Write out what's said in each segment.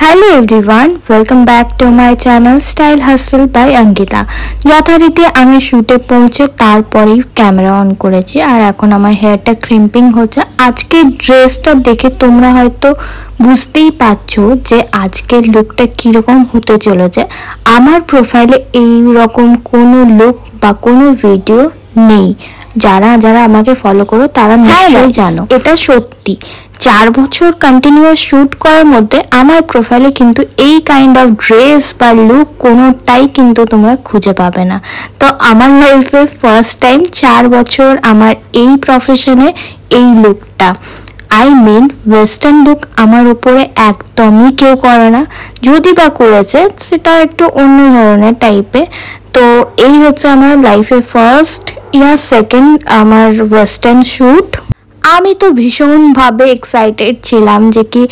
Hello everyone, welcome back to my channel Style Hustle by Ankita. যথারীতি আমি শুটে পৌঁছে তারপরেই ক্যামেরা অন করেছি আর এখন আমার হেয়ারটা ক্রিম্পিং হচ্ছে। আজকে ড্রেসটা দেখে তোমরা হয়তো বুঝতেই পারছো যে আজকের লুকটা কিরকম হতে চলেছে। আমার প্রোফাইলে এই রকম কোনো লুক বা কোনো ভিডিও নেই। যারা যারা আমাকে ফলো করো তারা নিশ্চয়ই জানো। এটা সত্যি 4 বছর কন্টিনিউয়াস শুট করার মধ্যে আমার প্রোফাইলে কিন্তু এই কাইন্ড অফ ড্রেস বা লুক কোনোটাই কিন্তু তোমরা খুঁজে পাবে না। তো আমার লাইফে ফার্স্ট টাইম 4 বছর আমার এই প্রফেশনে এই লুকটা, আই মিন ওয়েস্টার্ন লুক আমার উপরে একদমই কেউ করে না। যদি বা করেছে সেটা একটু অন্য ধরনের টাইপের। তো এই হচ্ছে আমার লাইফে ফার্স্ট সেকেন্ড আমার ওয়েস্টার্ন শ্যুট। আমি তো ভীষণভাবে এক্সাইটেড ছিলাম যে কি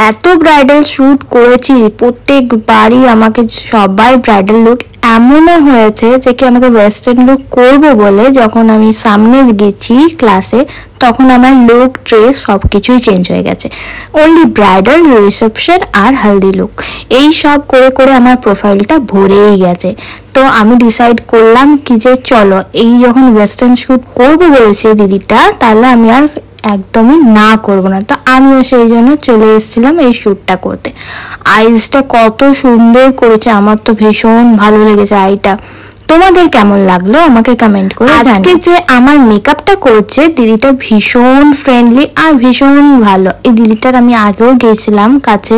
এত ব্রাইডাল শ্যুট করেছি, প্রত্যেকবারই আমাকে সবাই ব্রাইডাল লুক, এমনও হয়েছে যে কি আমাকে ওয়েস্টার্ন লুক করবো বলে যখন আমি সামনে গেছি ক্লাসে তখন আমার লুক ড্রেস সব কিছুই চেঞ্জ হয়ে গেছে। অনলি ব্রাইডাল, রিসেপশন আর হলদি লুক এই সব করে করে আমার প্রোফাইলটা ভরেই গেছে। তো আমি ডিসাইড করলাম কি যে চলো এই যখন ওয়েস্টার্ন শ্যুট করবো বলেছে দিদিটা, তাহলে আমি আর একদমই না করব না। তো আমিও সেই জন্য চলে এসেছিলাম এই শ্যুটটা করতে। আইসটা কত সুন্দর করেছে, আমার তো ভীষণ ভালো লেগেছে আইটা। তোমাদের কেমন লাগলো আমাকে কমেন্ট করে জানাও। আজকে যে আমার মেকআপটা করছে দিদিটা ভীষণ ফ্রেন্ডলি আর ভীষণ ভালো। এই দিদিটার আমি আগেও গেছিলাম কাছে,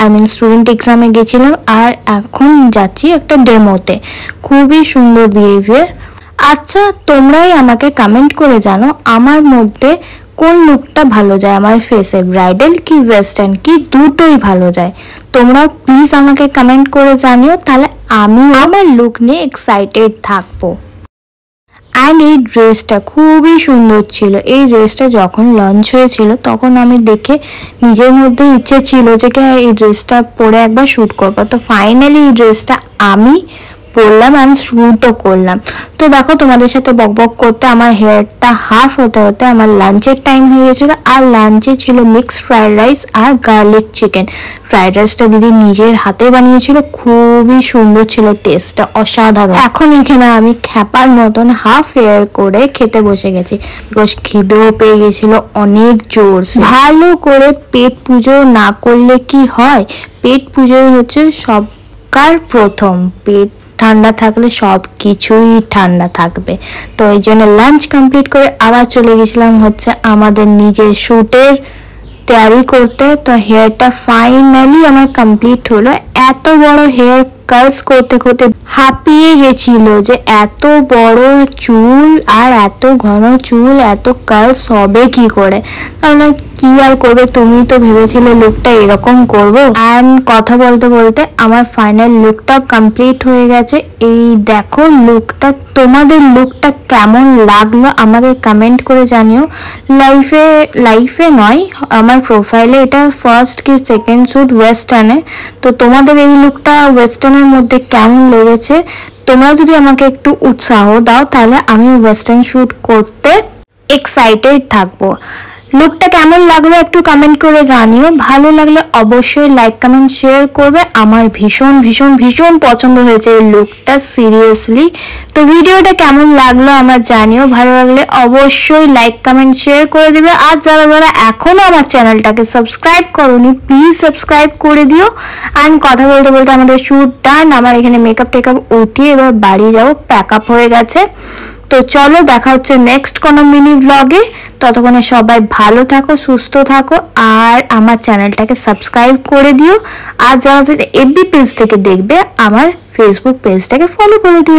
আই মিন স্টুডেন্ট এক্সামে গেছিলাম আর এখন যাচ্ছি একটা ডেমোতে। খুবই সুন্দর বিহেভিয়ার। আচ্ছা, তোমরাই আমাকে কমেন্ট করে জানো আমার মধ্যে কোন লুকটা ভালো যায় আমার ফেসে, ব্রাইডাল কি ওয়েস্টার্ন কি দুটোই ভালো যায়। তোমরা প্লিজ আমাকে কমেন্ট করে জানিও, তাহলে আমি আমার লুক নিয়ে এক্সাইটেড থাকবো। অ্যান্ড এই ড্রেসটা খুবই সুন্দর ছিল। এই ড্রেসটা যখন লঞ্চ হয়েছিল তখন আমি দেখে নিজের মধ্যে ইচ্ছে ছিল যে এই ড্রেসটা পরে একবার শ্যুট করবো। তো ফাইনালি এই ড্রেসটা আমি পরলাম অ্যান্ড শ্যুটও করলাম। তো দেখো তোমাদের সাথে বকবক করতে আমার হেয়ারটা হাফ হতে হতে আমার লাঞ্চের টাইম হয়ে গেছিলো। আর লাঞ্চে ছিল মিক্সড ফ্রাইড রাইস আর গার্লিক চিকেন। ফ্রাইড রাইসটা দিদি নিজের হাতে বানিয়েছিল, খুবই সুন্দর ছিল, টেস্টটা অসাধারণ। এখন এখানে আমি খ্যাপার মতন হাফ হেয়ার করে খেতে বসে গেছি, বিকজ খিদেও পেয়ে গেছিল অনেক জোর। ভালো করে পেট পুজো না করলে কি হয়, পেট পুজোই হচ্ছে সবকার প্রথম। পেট ঠান্ডা থাকলে সব কিছুই ঠান্ডা থাকবে। তো এই জন্য লাঞ্চ কমপ্লিট করে আবার চলে গেছিলাম হচ্ছে আমাদের নিজের শ্যুটের তৈরি করতে। তো হেয়ারটা ফাইনালি আমার কমপ্লিট হলো। এত বড় হেয়ার কার্লস করতে করতে হাঁপিয়ে গেছিল যে এত বড় চুল আর এত ঘন চুল, এত কার্লস হবে কি করে। তাহলে কি আর করবে, তুমি তো ভেবেছিলে লুকটা এরকম করবো। অ্যান্ড কথা বলতে বলতে আমার ফাইনাল লুকটা কমপ্লিট হয়ে গেছে। এই দেখো লুকটা, তোমাদের লুকটা কেমন লাগলো আমাকে কমেন্ট করে জানিও। লাইফে নয়, আমার প্রোফাইলে এটা ফার্স্ট কি সেকেন্ড শ্যুট ওয়েস্টার্নে। তো তোমাদের এই লুকটা ওয়েস্টার্নের মধ্যে কেমন লেগেছে তোমরা যদি আমাকে একটু উৎসাহ দাও তাহলে আমি ওয়েস্টার্ন শ্যুট করতে এক্সাইটেড থাকবো। লুকটা কেমন লাগলো একটু কমেন্ট করে জানিও। ভালো লাগলে অবশ্যই লাইক কমেন্ট শেয়ার করবে। আমার ভীষণ ভীষণ ভীষণ পছন্দ হয়েছে এই লুকটা, সিরিয়াসলি। তো ভিডিওটা কেমন লাগলো আমার জানিও। ভালো লাগলে অবশ্যই লাইক কমেন্ট শেয়ার করে দেবে। আর যারা যারা এখনো আমার চ্যানেলটাকে সাবস্ক্রাইব করোনি প্লিজ সাবস্ক্রাইব করে দিও। অ্যান্ড কথা বলতে বলতে আমাদের শ্যুট ডান। আমার এখানে মেকআপ টেকআপ উঠিয়ে এবার বাড়ি যাবো, প্যাক আপ হয়ে গেছে। তো চলো দেখা হচ্ছে নেক্সট কোনো মিনি ব্লগে। ততক্ষণে সবাই ভালো থাকো, সুস্থ থাকো আর আমার চ্যানেলটাকে সাবস্ক্রাইব করে দিও। আর যারা এফবি পেজ থেকে দেখবে আমার ফেসবুক পেজটাকে ফলো করে দিও।